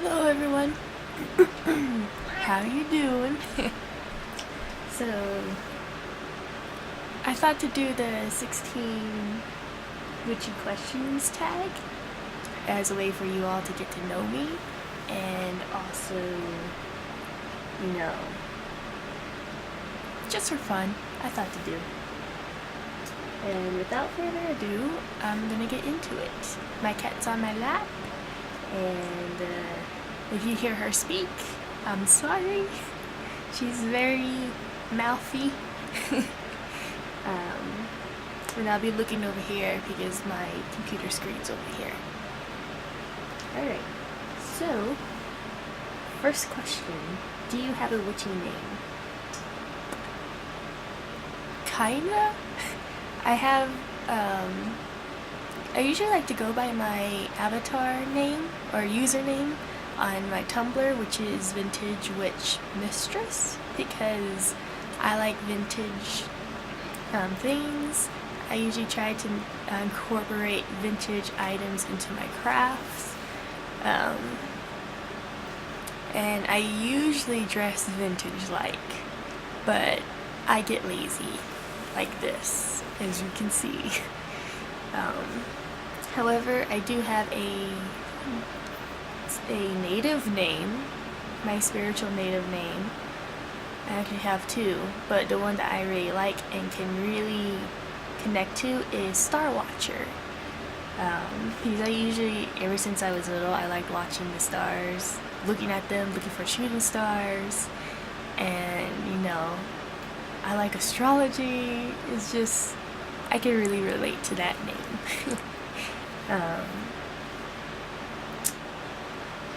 Hello everyone. How you doing? So I thought to do the 16 Witchy Questions Tag as a way for you all to get to know me, and also, you know, just for fun, I thought to do. And without further ado, I'm gonna get into it. My cat's on my lap, and if you hear her speak, I'm sorry. She's very mouthy. And I'll be looking over here because my computer screen's over here. Alright, so first question, do you have a witchy name? Kinda. I have, I usually like to go by my avatar name or username on my Tumblr, which is Vintage Witch Mistress, because I like vintage things. I usually try to incorporate vintage items into my crafts, and I usually dress vintage-like, but I get lazy, like this, as you can see. However, I do have a native name, my spiritual native name. I actually have two, but the one that I really like and can really connect to is Star Watcher. Because I usually, ever since I was little, I liked watching the stars, looking at them, looking for shooting stars, and you know, I like astrology. It's just, I can really relate to that name.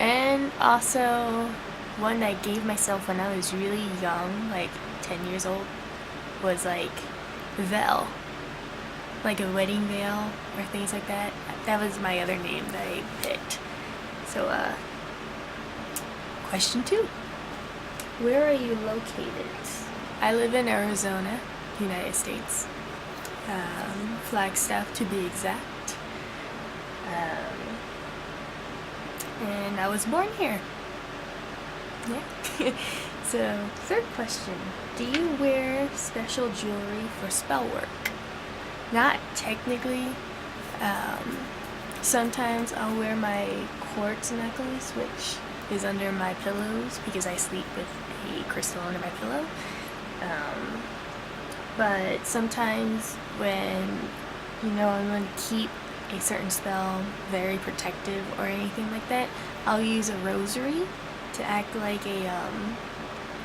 And also, one I gave myself when I was really young, like 10 years old, was like veil, like a wedding veil or things like that. That was my other name that I picked. So, question 2. Where are you located? I live in Arizona, United States. Flagstaff to be exact. And I was born here. Yeah. So, third question. Do you wear special jewelry for spell work? Not technically. Sometimes I'll wear my quartz necklace, which is under my pillows because I sleep with a crystal under my pillow. But sometimes when, you know, I'm going to keep a certain spell very protective or anything like that, I'll use a rosary to act like a,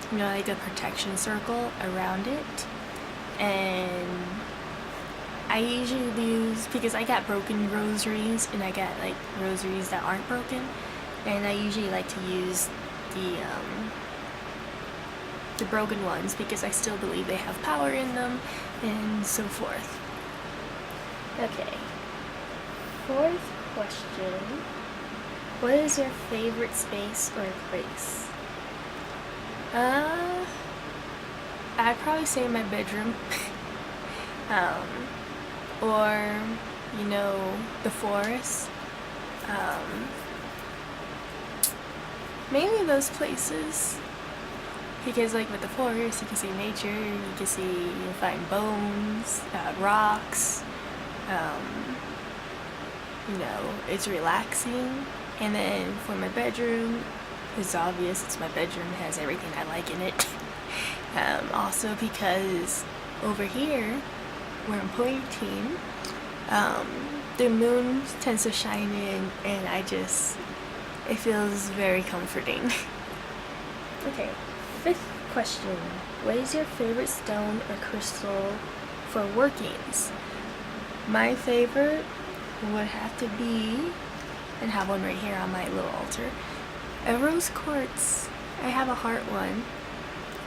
you know, like a protection circle around it. And I usually use, because I got broken rosaries and I got like rosaries that aren't broken, and I usually like to use the broken ones because I still believe they have power in them, and so forth. Okay. Fourth question. What is your favorite space or place? I'd probably say my bedroom. Or, you know, the forest. Mainly those places. Because like with the forest, you can see nature, you'll find bones, rocks, you know, it's relaxing. And then for my bedroom, it's obvious, it's my bedroom, it has everything I like in it. Also because over here, where I'm pointing, the moon tends to shine in, and it feels very comforting. Okay, fifth question. What is your favorite stone or crystal for workings? My favorite would have to be, and have one right here on my little altar, a rose quartz. I have a heart one,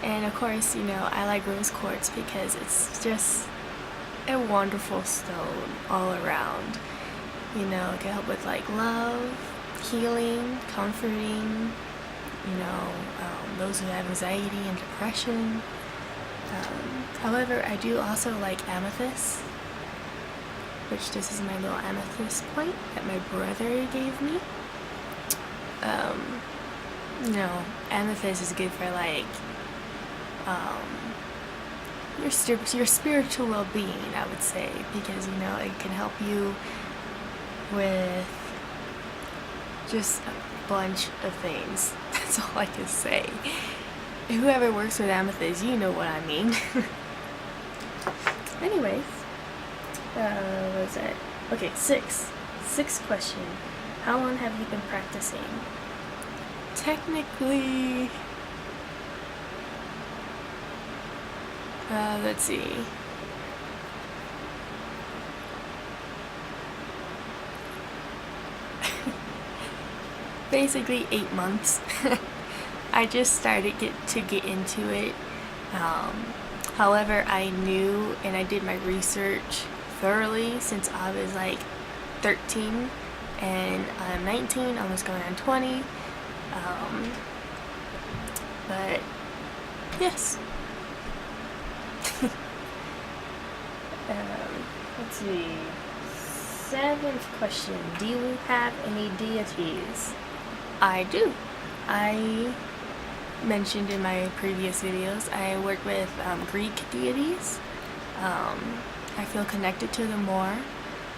and of course, you know, I like rose quartz because it's just a wonderful stone all around. You know, it can help with like love, healing, comforting, you know, those who have anxiety and depression. However, I do also like amethyst, which this is my little amethyst point that my brother gave me. Amethyst is good for like your spiritual well-being, I would say, because it can help you with just a bunch of things. That's all I can say. Whoever works with amethyst, you know what I mean. Anyways, what is that? Okay, sixth question. How long have you been practicing? Technically, let's see. Basically 8 months. I just started to get into it. However, I knew and I did my research thoroughly since I was like 13, and I'm 19, almost going on 20. But yes. Let's see. 7th question. Do you have any deities? I do. I mentioned in my previous videos, I work with Greek deities. I feel connected to them more.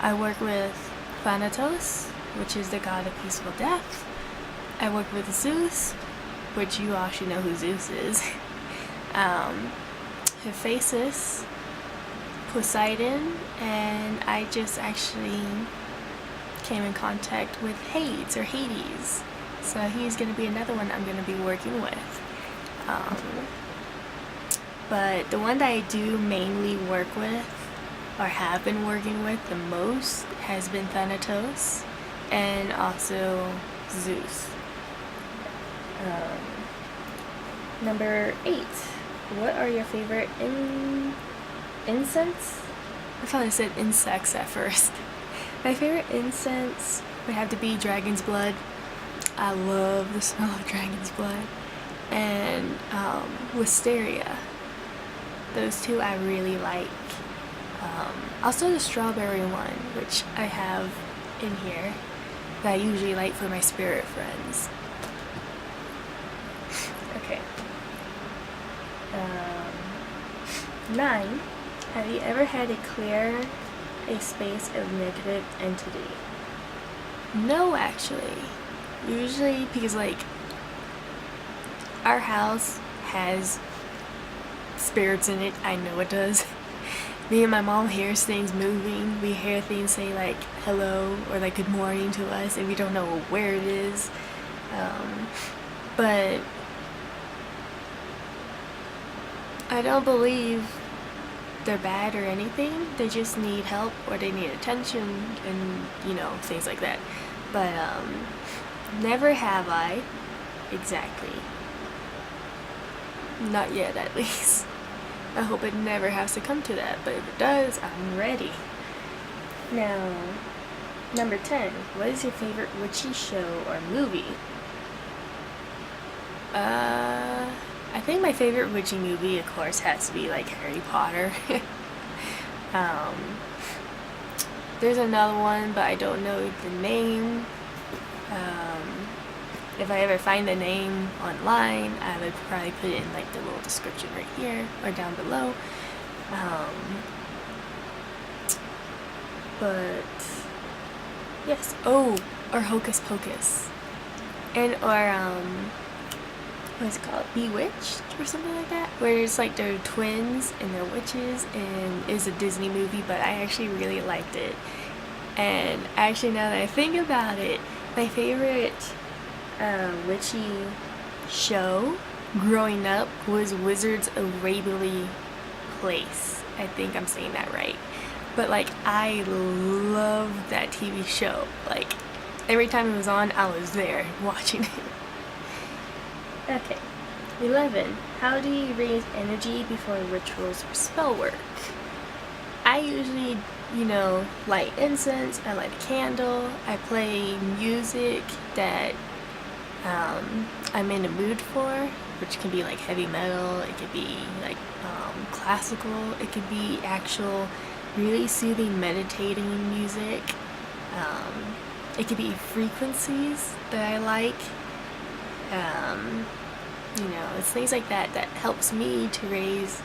I work with Thanatos, which is the god of peaceful death. I work with Zeus, which you all should know who Zeus is. Hephaestus, Poseidon, and I just actually came in contact with Hades. So he's going to be another one I'm going to be working with. But the one that I do mainly work with, or have been working with the most, has been Thanatos and also Zeus. Number 8. What are your favorite incense? I thought I said insects at first. My favorite incense would have to be dragon's blood. I love the smell of dragon's blood. And wisteria. Those two I really like. Also the strawberry one, which I have in here, that I usually like for my spirit friends. Okay. 9. Have you ever had to clear a space of negative entity? No, actually. Usually, because like our house has spirits in it. I know it does. Me and my mom hears things moving. We hear things say like hello or like good morning to us, and we don't know where it is. But I don't believe they're bad or anything. They just need help or they need attention and things like that. But never have I. Exactly. Not yet, at least. I hope it never has to come to that, but if it does, I'm ready. Now, number 10. What is your favorite witchy show or movie? I think my favorite witchy movie, of course, has to be like Harry Potter. There's another one, but I don't know the name. If I ever find the name online, I would probably put it in like the little description right here or down below. But yes. Oh, or Hocus Pocus, and or what's it called? Bewitched or something like that, where it's like they're twins and they're witches, and it's a Disney movie, but I actually really liked it. And actually, now that I think about it, my favorite witchy show growing up was Wizards of Waverly Place. I think I'm saying that right. But like, I love that TV show. Like, every time it was on, I was there watching it. Okay. 11. How do you raise energy before rituals or spell work? I usually, light incense, I light a candle, I play music that I'm in the mood for, which can be like heavy metal, it could be like classical, it could be actual really soothing meditating music, it could be frequencies that I like. It's things like that that helps me to raise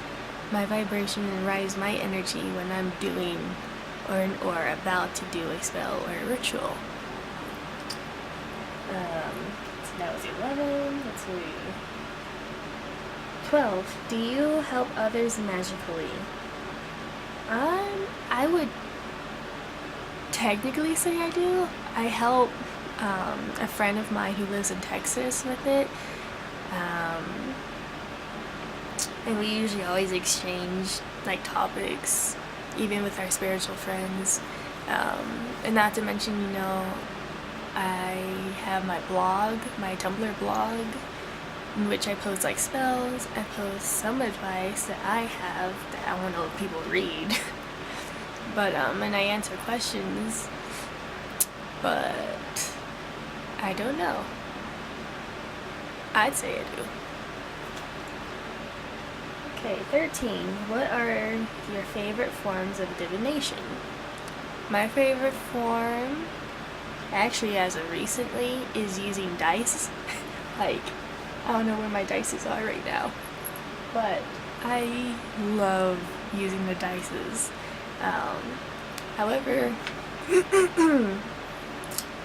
my vibration and raise my energy when I'm doing or about to do a spell or a ritual. So that was 11. Let's see. 12. Do you help others magically? I would technically say I do. I help a friend of mine who lives in Texas with it. And we usually always exchange like topics, even with our spiritual friends. And not to mention, I have my blog, my Tumblr blog, in which I post like spells. I post some advice that I have that I want to let people read. But and I answer questions. But I don't know. I'd say I do. Okay, 13. What are your favorite forms of divination? My favorite form, actually as of recently, is using dice. Like, I don't know where my dices are right now, but I love using the dices. However,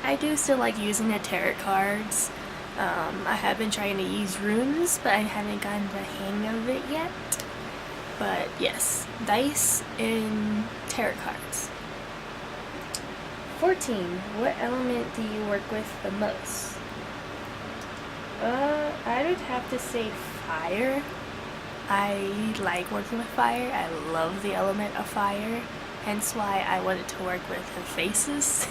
I do still like using the tarot cards. I have been trying to use runes, but I haven't gotten the hang of it yet. But yes, dice and tarot cards. 14. What element do you work with the most? I would have to say fire. I like working with fire. I love the element of fire. Hence why I wanted to work with the faces.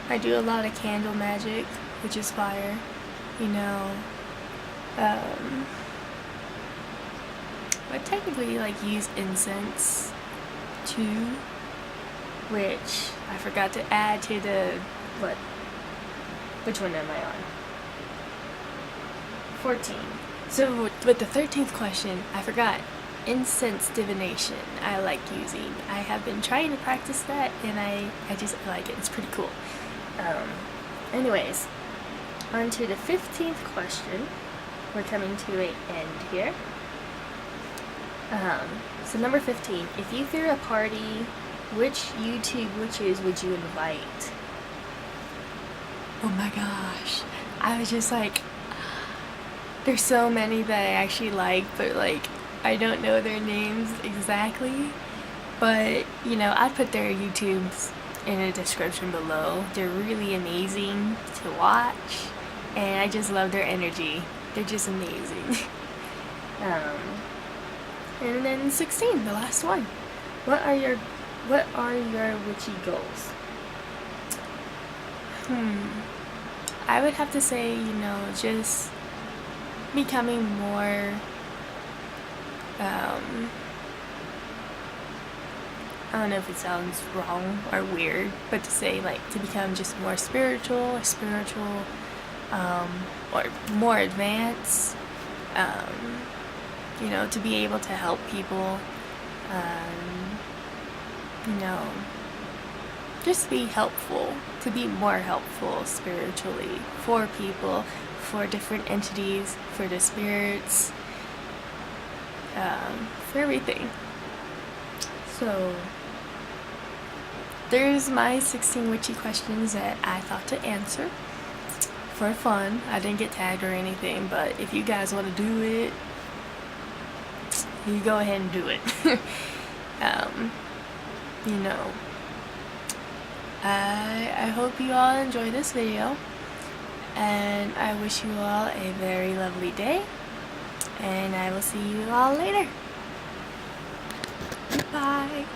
I do a lot of candle magic, which is fire. I technically use incense too, which I forgot to add to the which one am I on? 14. So with the 13th question, I forgot. Incense divination I like using. I have been trying to practice that, and I just like it. It's pretty cool. Anyways, on to the 15th question. We're coming to an end here. So number 15. If you threw a party, which YouTube witches would you invite? Oh my gosh. I was just like, there's so many that I actually like, but I don't know their names exactly. But, I'd put their YouTubes in the description below. They're really amazing to watch, and I just love their energy. They're just amazing. And then 16, the last one. What are your witchy goals? I would have to say, just becoming more I don't know if it sounds wrong or weird, but to say to become just more spiritual, or more advanced, to be able to help people, just be helpful, to be more helpful spiritually for people, for different entities, for the spirits, for everything. So there's my 16 witchy questions that I thought to answer for fun. I didn't get tagged or anything, but if you guys want to do it, you go ahead and do it. I hope you all enjoy this video, and I wish you all a very lovely day, and I will see you all later. Bye.